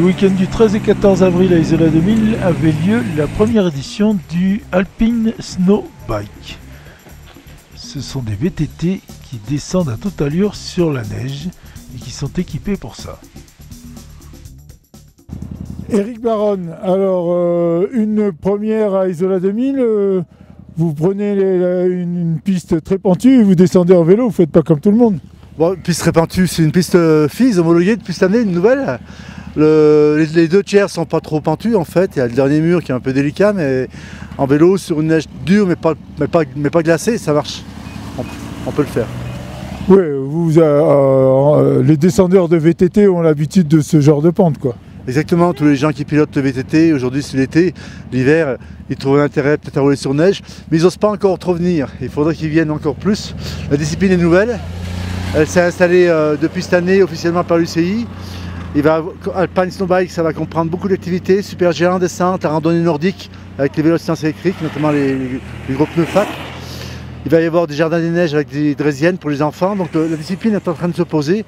Le week-end du 13 et 14 avril à Isola 2000 avait lieu la première édition du Alpine Snow Bike. Ce sont des VTT qui descendent à toute allure sur la neige et qui sont équipés pour ça. Éric Baronne, alors une première à Isola 2000, vous prenez une piste très pentue et vous descendez en vélo, vous ne faites pas comme tout le monde. Bon, une piste très pentue, c'est une piste FIS homologuée depuis cette année, une nouvelle. Les deux tiers sont pas trop pentus en fait, il y a le dernier mur qui est un peu délicat, mais en vélo sur une neige dure mais pas glacée, ça marche, on peut le faire. Oui, les descendeurs de VTT ont l'habitude de ce genre de pente, quoi. Exactement, tous les gens qui pilotent le VTT, aujourd'hui c'est l'été, l'hiver, ils trouvent un intérêt peut-être à rouler sur neige, mais ils n'osent pas encore trop venir, il faudrait qu'ils viennent encore plus. La discipline est nouvelle, elle s'est installée depuis cette année officiellement par l'UCI. Alpine Snowbike, ça va comprendre beaucoup d'activités, super géant, descente, la randonnée nordique avec les vélos de sciences électriques, notamment les gros pneus FAT. Il va y avoir des jardins des neiges avec des draisiennes pour les enfants, donc la discipline est en train de se poser.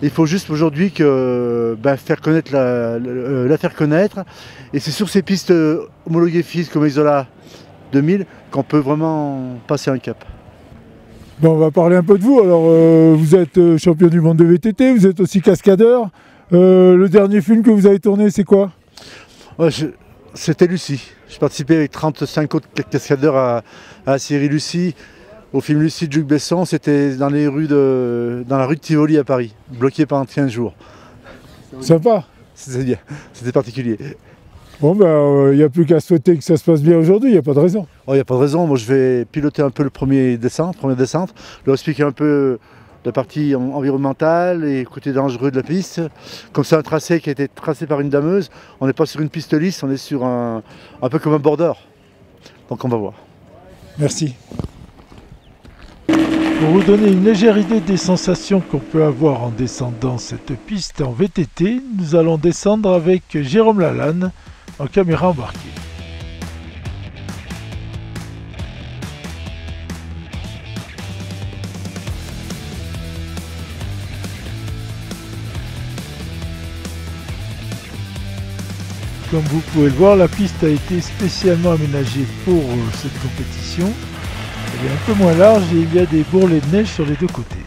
Il faut juste aujourd'hui faire connaître la faire connaître. Et c'est sur ces pistes homologuées FIS comme Isola 2000 qu'on peut vraiment passer un cap. Bon, on va parler un peu de vous. Alors, vous êtes champion du monde de VTT, vous êtes aussi cascadeur. Le dernier film que vous avez tourné, c'est quoi? C'était Lucie. J'ai participé avec 35 autres cascadeurs à la série Lucie. Au film Lucie de Luc Besson, c'était dans la rue de Tivoli à Paris, bloqué pendant 15 jours. Sympa. C'était bien, c'était particulier. Bon, il n'y a plus qu'à souhaiter que ça se passe bien aujourd'hui, il n'y a pas de raison. Il n'y a pas de raison, moi je vais piloter un peu le première descente, leur expliquer un peu la partie environnementale et côté dangereux de la piste. Comme c'est un tracé qui a été tracé par une dameuse, on n'est pas sur une piste lisse, on est sur un peu comme un border. Donc on va voir. Merci. Pour vous donner une légère idée des sensations qu'on peut avoir en descendant cette piste en VTT, nous allons descendre avec Jérôme Lalanne en caméra embarquée. Comme vous pouvez le voir, la piste a été spécialement aménagée pour cette compétition. Elle est un peu moins large et il y a des bourrelets de neige sur les deux côtés.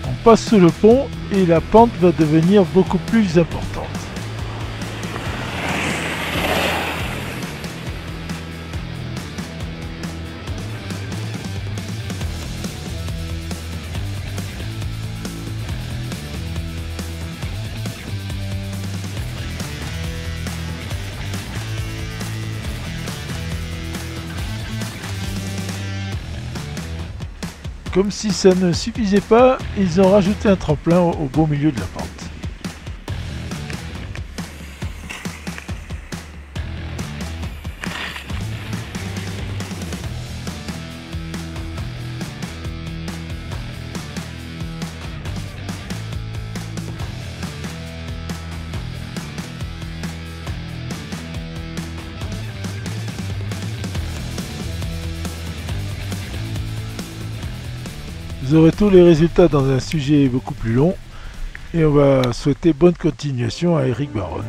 On passe sous le pont et la pente va devenir beaucoup plus importante. Comme si ça ne suffisait pas, ils ont rajouté un tremplin au beau milieu de la pente. Vous aurez tous les résultats dans un sujet beaucoup plus long et on va souhaiter bonne continuation à Éric Baronne.